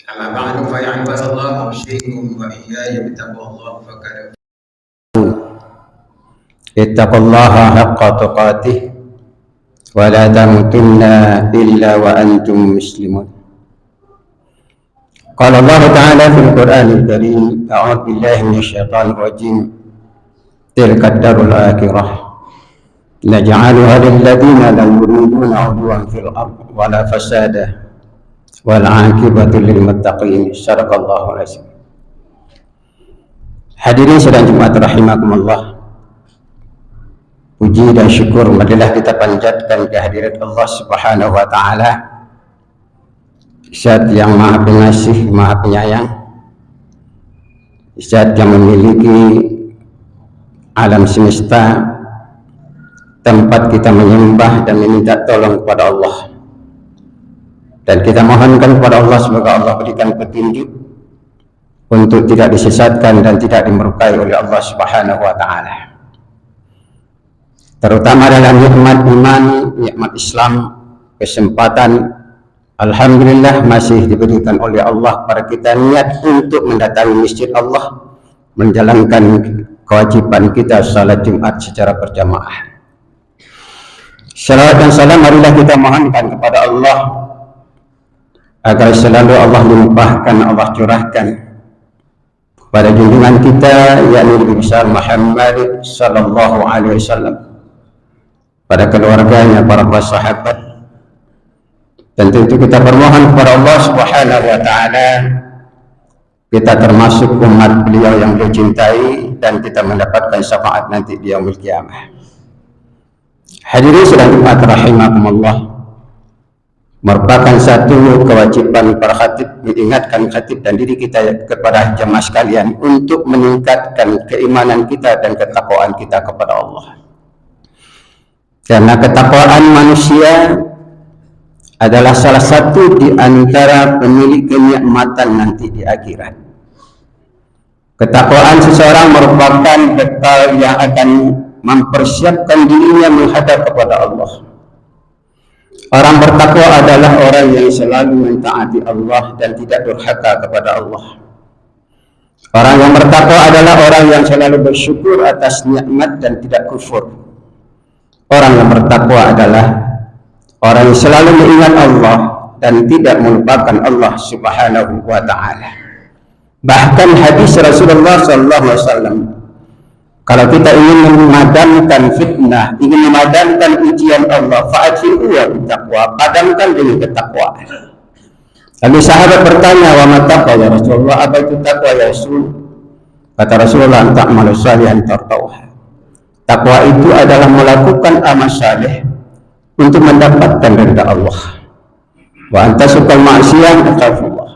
أما بعد فيا عباد الله أوصيكم وإياي بتقوى الله فقد اتقوا الله حق تقاته ولا تموتن إلا وأنتم مسلمون. قال الله تعالى في القرآن الكريم: أعوذ بالله من الشيطان الرجيم. تلك الدار الآخرة نجعلها للذين لا يريدون علوا في الأرض ولا فسادا والعاقبة للمتقين. Sadaqallahu alazim. Hadirin sidang Jumat rahimakumullah. Puji dan syukur marilah kita panjatkan kehadirat Allah Subhanahu wa taala, Zat yang Maha Pengasih, Maha Penyayang, Zat yang memiliki alam semesta, tempat kita menyembah dan meminta tolong kepada Allah. Dan kita mohonkan kepada Allah semoga Allah berikan petunjuk untuk tidak disesatkan dan tidak dimurkai oleh Allah Subhanahu wa taala. Terutama dalam nikmat iman, nikmat Islam, kesempatan alhamdulillah masih diberikan oleh Allah kepada kita niat untuk mendatangi masjid Allah, menjalankan kewajiban kita salat Jumat secara berjamaah. Salawat dan salam marilah kita mohonkan kepada Allah agar selalu Allah limpahkan, Allah curahkan pada junjungan kita, yakni Nabi besar Muhammad sallallahu alaihi wasallam, pada keluarganya, para sahabat, dan tentu kita bermohon kepada Allah Subhanahu wa taala kita termasuk umat beliau yang beliau cintai dan kita mendapatkan syafaat nanti di yaumul qiyamah. Hadirin sidang Jumat rahimakumullah, merupakan satu kewajiban para khatib mengingatkan khatib dan diri kita kepada jemaah sekalian untuk meningkatkan keimanan kita dan ketakwaan kita kepada Allah. Karena ketakwaan manusia adalah salah satu di antara pemilik kenikmatan nanti di akhirat. Ketakwaan seseorang merupakan bekal yang akan mempersiapkan dirinya menghadap kepada Allah. Orang bertakwa adalah orang yang selalu mentaati Allah dan tidak durhaka kepada Allah. Orang yang bertakwa adalah orang yang selalu bersyukur atas nikmat dan tidak kufur. Orang yang bertakwa adalah orang yang selalu mengingat Allah dan tidak melupakan Allah Subhanahu wa taala. Bahkan hadis Rasulullah sallallahu alaihi wasallam, kalau kita ingin memadamkan fitnah, ingin memadamkan ujian Allah, fa'atfi'u bittaqwa, padamkan dengan ketakwaan. Lalu sahabat bertanya, wa ma taqwa ya Rasulullah, apa itu takwa ya Rasul? Kata Rasulullah, ta'malu salihan tartauha. Takwa itu adalah melakukan amal saleh untuk mendapatkan ridha Allah. Wa antasukal ma'siyah akhafullah.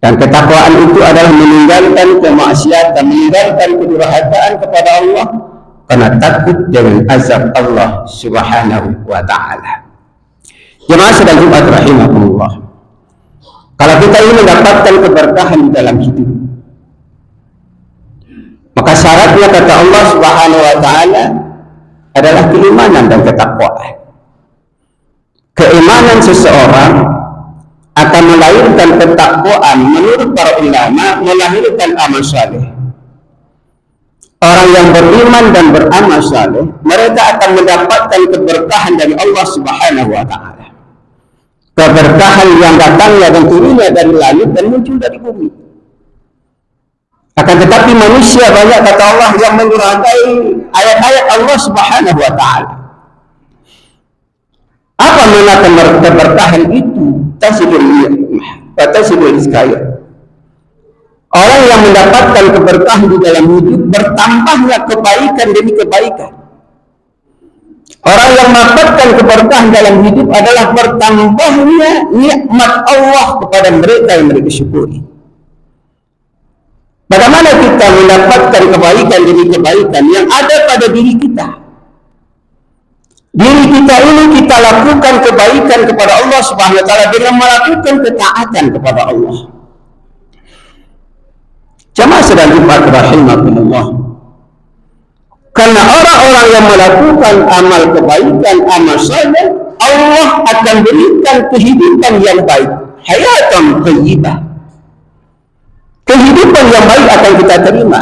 Dan ketakwaan itu adalah meninggalkan kemaksiatan, meninggalkan kedurhakaan kepada Allah karena takut dengan azab Allah Subhanahu wa taala. Jemaah sedang Jumat rahimahumullah. Kalau kita ingin mendapatkan keberkahan di dalam hidup, maka syaratnya kata Allah Subhanahu wa taala adalah keimanan dan ketakwaan. Keimanan seseorang akan melahirkan ketakwaan, menurut para ulama melahirkan amal saleh. Orang yang beriman dan beramal saleh, mereka akan mendapatkan keberkahan dari Allah Subhanahu wa taala. Keberkahan yang datangnya dan turunnya dari langit dan muncul dari bumi. Akan tetapi manusia banyak kata Allah yang mendurhakai ayat-ayat Allah Subhanahu wa taala. Apa makna keberkahan itu? Tasidul rizqaya. Orang yang mendapatkan keberkahan di dalam hidup, bertambahnya kebaikan demi kebaikan. Orang yang mendapatkan keberkahan dalam hidup adalah bertambahnya nikmat Allah kepada mereka yang mereka syukuri. Bagaimana kita mendapatkan kebaikan demi kebaikan yang ada pada diri kita? Diri kita ini kita lakukan kebaikan kepada Allah Subhanahu wa taala dengan melakukan ketaatan kepada Allah. Jemaah sedang Jumat rahimakumullah. Karena orang-orang yang melakukan amal kebaikan, amal saleh, Allah akan berikan kehidupan yang baik, hayatan thayyibah, kehidupan yang baik akan kita terima.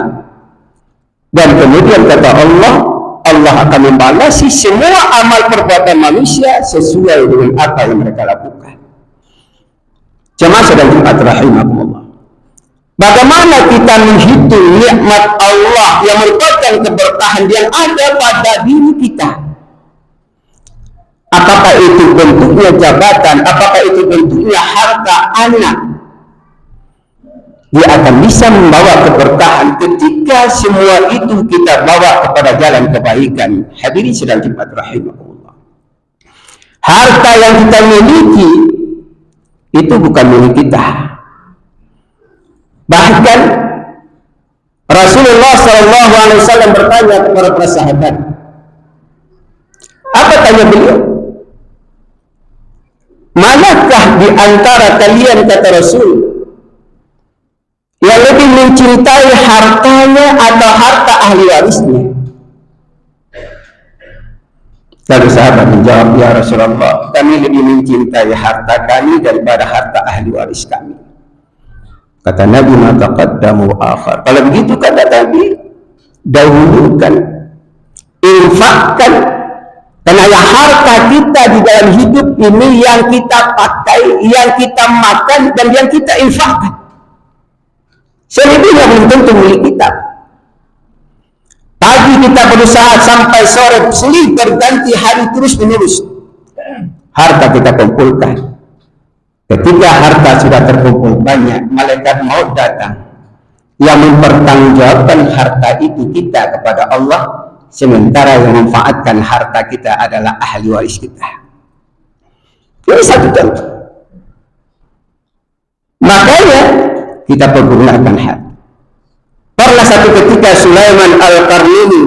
Dan kemudian kata Allah, Allah akan membalasi semua amal perbuatan manusia sesuai dengan apa yang mereka lakukan. Jemaah sedang Jumat rahimakumullah. Bagaimana kita menghitung nikmat Allah yang merupakan keberkahan yang ada pada diri kita? Apakah itu bentuknya jabatan? Apakah itu bentuknya harta anak? Dia akan bisa membawa keberkahan ketika semua itu kita bawa kepada jalan kebaikan. Hadirin sedang Jumat rahimahullah. Harta yang kita miliki itu bukan milik kita. Bahkan Rasulullah SAW bertanya kepada para sahabat. Apa tanya beliau? Manakah di antara kalian, kata Rasul, yang lebih mencintai hartanya atau harta ahli warisnya? Lalu sahabat menjawab, ya Rasulullah, kami lebih mencintai harta kami daripada harta ahli waris kami. Kata Nabi, ma taqaddamu akhar. Kalau begitu kata Nabi, dahulukan, infakkan, karena yang harta kita di dalam hidup ini yang kita pakai, yang kita makan, dan yang kita infakkan. Selebihnya belum tentu milik kita. Pagi kita berusaha sampai sore, silih berganti hari terus menerus. Harta kita kumpulkan. Ketika harta sudah terkumpul banyak, malaikat maut datang yang mempertanggungjawabkan harta itu kita kepada Allah, sementara yang memanfaatkan harta kita adalah ahli waris kita. Ini satu contoh. Makanya kita pergunakan hati. Pernah satu ketika Sulaiman Al-Qarnini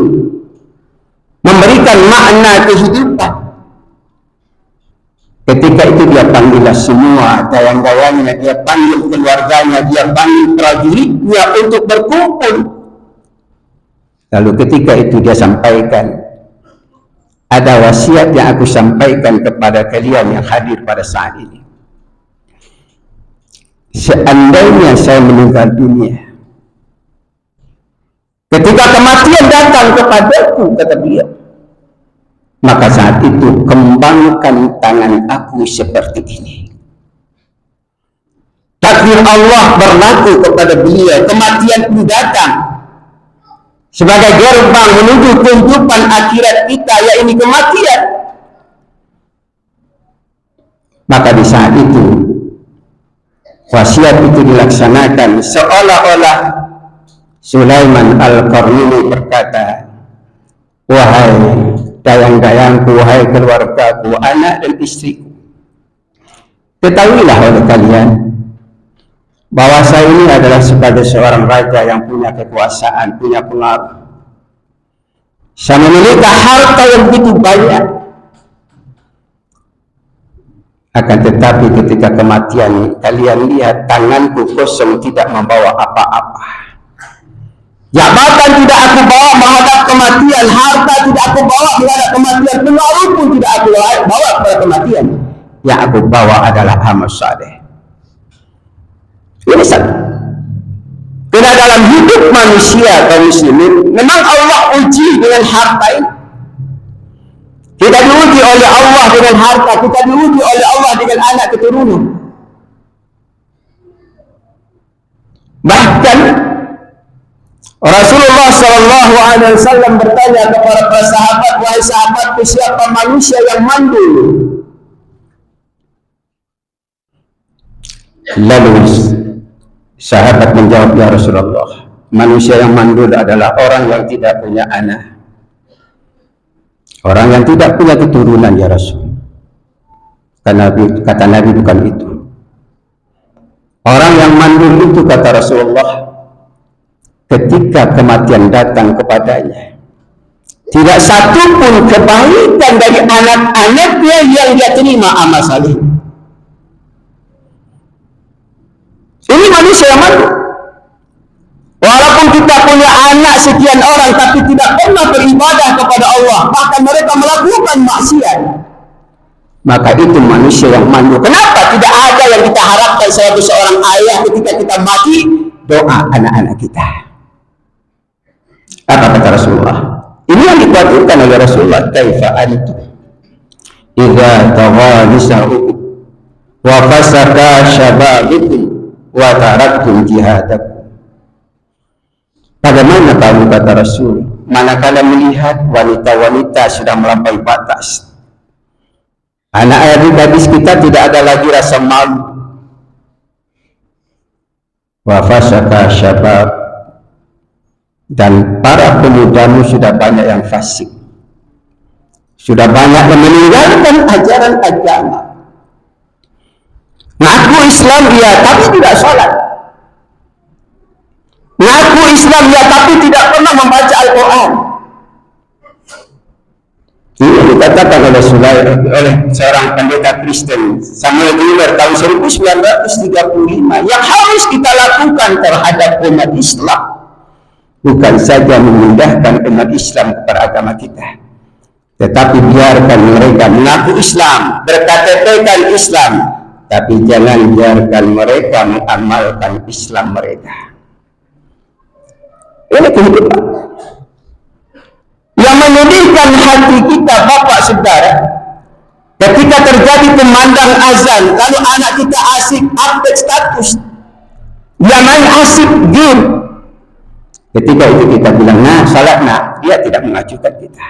memberikan makna kehidupan. Ketika itu dia panggil semua dayang-dayangnya, dia panggil keluarganya, dia panggil prajuritnya untuk berkumpul. Lalu ketika itu dia sampaikan, ada wasiat yang aku sampaikan kepada kalian yang hadir pada saat ini. Seandainya saya meninggal dunia, ketika kematian datang kepadaku, kata beliau, maka saat itu kembangkan tangan aku seperti ini. Takdir Allah berlaku kepada beliau, kematian pun datang sebagai gerbang menuju kehidupan akhirat kita, yaitu kematian. Maka di saat itu wasiat itu dilaksanakan seolah-olah Sulaiman Al-Qarnini berkata, wahai dayang-dayangku, wahai keluargaku, anak dan istriku, ketahuilah oleh kalian bahwa saya ini adalah sebagai seorang raja yang punya kekuasaan, punya pengaruh. Saya memiliki harta yang begitu banyak. Akan tetapi ketika kematian, kalian lihat tanganku kosong, tidak membawa apa-apa. Jabatan tidak aku bawa menghadap kematian, harta tidak aku bawa menghadap kematian, pengaruh pun tidak aku bawa kepada kematian. Yang aku bawa adalah amal saleh. Ini satu. Karena dalam hidup manusia kaum muslimin, memang Allah uji dengan harta ini. Kita diuji oleh Allah dengan harta, kita diuji oleh Allah dengan anak keturunan. Bahkan Rasulullah SAW bertanya kepada para sahabat, wahai sahabatku, siapa manusia yang mandul? Lalu sahabat menjawab, ya Rasulullah, manusia yang mandul adalah orang yang tidak punya anak, orang yang tidak punya keturunan, ya Rasul. Kata Nabi, bukan itu. Orang yang mandul itu, kata Rasulullah, ketika kematian datang kepadanya, tidak satu pun kebaikan dari anak-anaknya yang dia terima amal saleh. Ini manusia yang mandul. Walaupun kita punya anak sekian orang, tapi tidak pernah beribadah kepada Allah, bahkan mereka melakukan maksiat, maka itu manusia yang mandul. Kenapa? Tidak ada yang kita harapkan sebagai seorang ayah ketika kita mati, doa anak-anak kita. Apa kata Rasulullah? Ini yang dikuatkan oleh Rasulullah. Kaifa antum idza tagha nisa'ukum wa fasaka syababukum wa taraktum jihadakum. Bagaimana kamu, kata Rasul, manakala melihat wanita-wanita sudah melampaui batas, anak-anak gadis kita tidak ada lagi rasa malu, wa fasaka syabab, dan para pemudamu sudah banyak yang fasik, sudah banyak yang meninggalkan ajaran agama. Ngaku Islam ya, tapi tidak sholat. Ngaku Islam ya, tapi tidak pernah membaca Al-Quran. Ini dikatakan oleh seorang pendeta Kristen Samuel Gilbert tahun 1935, yang harus kita lakukan terhadap umat Islam bukan saja memindahkan umat Islam kepada agama kita, tetapi biarkan mereka mengaku Islam, berKTP-kan Islam, tapi jangan biarkan mereka mengamalkan Islam mereka. Ini kehidupan yang menyedihkan hati kita, bapak saudara, ketika terjadi kumandang azan, lalu anak kita asik update status, dia main asik game. Ketika itu kita bilang, nah salat nak, dia tidak mengajukan kita.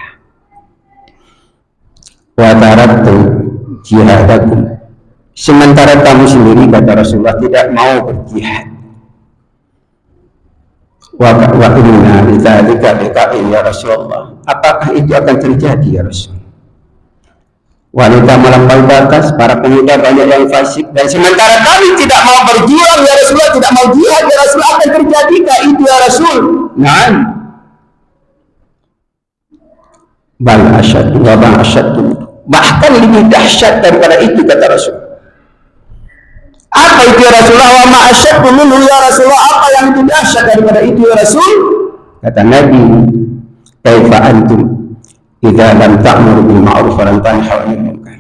Wa taraktum jihadakum, sementara kamu sendiri, kata Rasulullah, tidak mau berjihad. Wa inna lidzalika biqa'in ya Rasulullah, apakah itu akan terjadi ya Rasul? Wanita melampaui batas, para pemuda banyak yang fasik, dan sementara kami tidak mau berjuang ya Rasulullah, tidak mau jihad ya Rasul, akan terjadikah itu ya Rasul? Na'am. Bal asyad wa ma asyadtum, bahkan lebih dahsyat daripada itu, kata Rasul. Apa itu ya Rasulullah? Wa ma asyadtu minhu ya Rasulullah, apa yang lebih dahsyat daripada itu ya Rasul? Kata Nabi, kaifa antum idza lam ta'muru bil ma'ruf wa lam tanhaw 'anil munkar.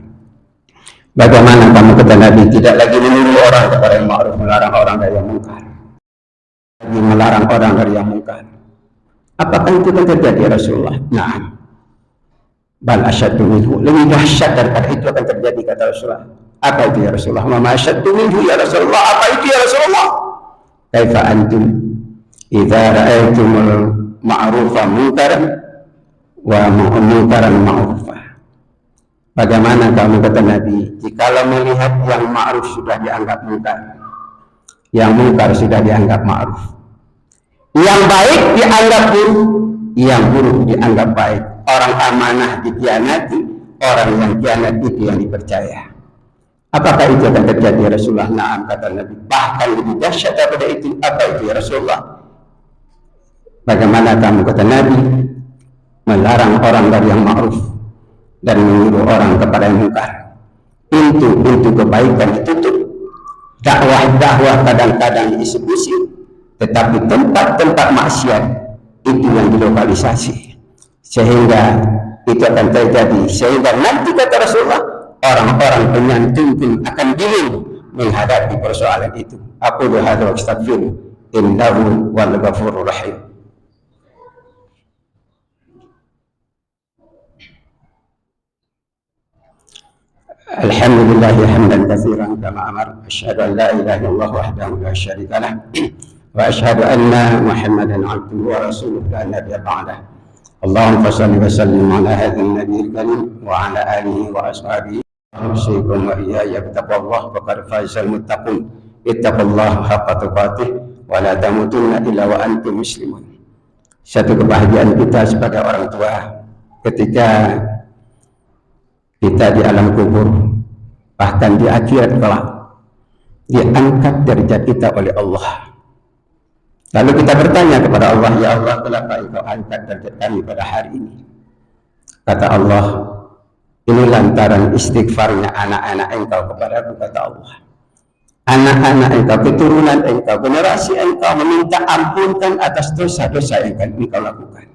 Bagaimana kamu, kata Nabi, tidak lagi menyuruh orang kepada yang ma'ruf, melarang orang dari yang munkar, lagi melarang orang dari yang munkar. Apakah itu akan terjadi ya Rasulullah? Na'am. Bal asyadtu minhu, lebih dahsyat daripada itu akan terjadi, kata Rasulullah. Apa itu ya Rasulullah? Ma asyadtu minhu ya Rasulullah, apa itu ya Rasulullah? Kaifa antum idza ra'aytumul ma'rufa munkaran wa munkaran ma'rufa. Bagaimana kamu, kata Nabi, jikalau melihat yang ma'ruf sudah dianggap munkar, yang munkar sudah dianggap ma'ruf, yang baik dianggap buruk, yang buruk dianggap baik, orang amanah dikhianati, orang yang khianat itu yang dipercaya. Apakah itu akan terjadi ya Rasulullah? Na'am, kata Nabi, bahkan lebih dahsyat daripada itu. Apa itu ya Rasulullah? Bagaimana kamu, kata Nabi, melarang orang dari yang ma'ruf dan menyuruh orang kepada yang munkar. Pintu kebaikan ditutup, dakwah kadang-kadang dieksekusi, tetapi tempat-tempat maksiat itu yang dilokalisasi, sehingga itu akan terjadi, sehingga nanti, kata Rasulullah, orang-orang penyantun akan bingung menghadapi persoalan itu. Aku hadza wa astaghfiru innahu wal ghafurur rahim. Alhamdulillah hamdan katsiran kama amar, asyhadu an la ilaha illallah wahdahu la syarika lah, wa asyhadu anna Muhammadan abduhu wa rasuluhu la nabiyya ba'dah. Allahumma shalli wa sallim ala hadzal nabiyil karim wa ala alihi wa ashabihi. Assalamualaikum wa iyaya bittaqwallah, faqad fazal muttaqun. Ittaqullaha haqqa tuqatih wa la tamutunna illa wa antum muslimun. Satu kebahagiaan kita sebagai orang tua ketika kita di alam kubur, bahkan di akhirat kelak, diangkat derajat kita oleh Allah. Lalu kita bertanya kepada Allah, ya Allah, kenapa engkau angkat derajat kami pada hari ini? Kata Allah, ini lantaran istighfarnya anak-anak engkau kepadaku, kata Allah. Anak-anak engkau, keturunan engkau, generasi engkau meminta ampunkan atas dosa-dosa yang engkau lakukan.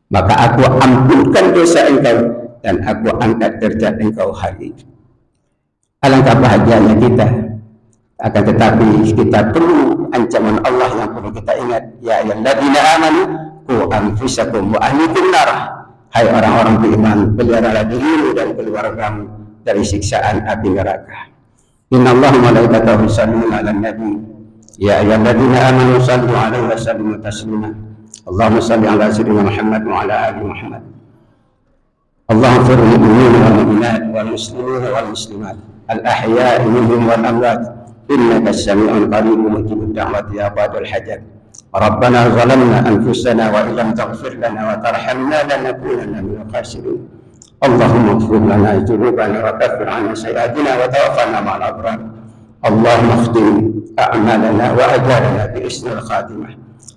Maka aku ampunkan dosa engkau dan aku angkat derajat engkau hari ini. Alangkah bahagianya kita. Akan tetapi kita perlu ancaman Allah yang perlu kita ingat. Ya ayyuhalladzina amanu qu anfusakum wa ahlikum nar. Hai orang-orang beriman, peliharalah dirimu dan keluargamu dari siksaan api neraka. Innallaha wa malaikatahu yusholluna 'alan nabi. Ya ayyuhalladzina amanu shallu 'alaihi wa sallimu taslima. Allahumma shalli 'ala sayyidina Muhammad wa 'ala ali Muhammad. Allahumma ighfir lil mu'minina wal mu'minat wal muslimina wal muslimat al ahya'i minhum wal amwat innaka as-sami'un qaribun mujibud da'wati ya qadil hajat. Rabbana zalamna anfusana wa illam taghfir lana wa tarhamna lanakunanna minal khasirin. Allahumma ighfir lana dzunubana wa kaffir 'anna sayyi'atina wa tawaffana ma'al abrar. Allahumma khtim a'malana wa ajalana bi husnil khatimah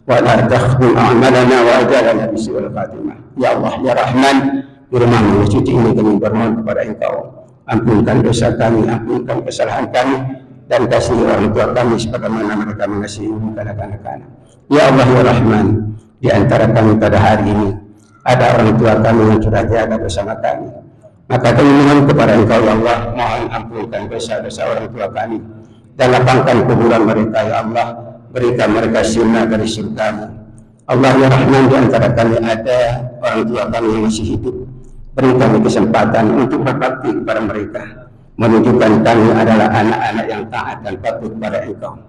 wa la takhtim a'malana wa ajalana bi su'il khatimah. Ya Allah ya Rahman, di rumah yang suci ini kami bermohon kepada Engkau, ampunkan dosa kami, ampunkan kesalahan kami, dan kasih orang tua kami sebagaimana mereka mengasihi anak-anak kami. Ya Allah ya Rahman, di antara kami pada hari ini ada orang tua kami yang sudah jaga bersama kami, maka kami mohon kepada Engkau ya Allah, mohon ampunkan dosa-dosa orang tua kami dan lapangkan kuburan mereka ya Allah, berikan mereka sunnah dari surga-Mu. Allah ya Rahman, di antara kami ada orang tua kami yang masih hidup, beri kami kesempatan untuk berbakti kepada mereka, menunjukkan kami adalah anak-anak yang taat dan patuh kepada Engkau.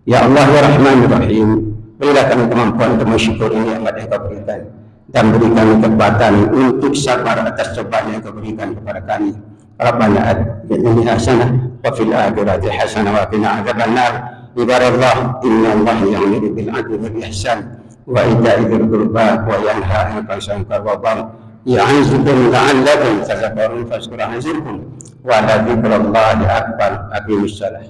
Ya Allah ya Rahman ya Rahim, berilah kami kemampuan untuk mensyukuri nikmat yang Kau berikan, dan beri kami kekuatan untuk sabar atas cobaan yang Kau berikan kepada kami. Rabbana atina hasanah wa fil akhirati hasanah wa qina adzabannar. Ibadallah, inna Allah ya'muru bil 'adli wal ihsan wa ita'i dzil qurba wa yanha 'anil fahsya'i wal munkar. Ya'idzukum la'allakum tadhakkarun fazkuruni wa la dzikrullahi akbar. Aqimissalah.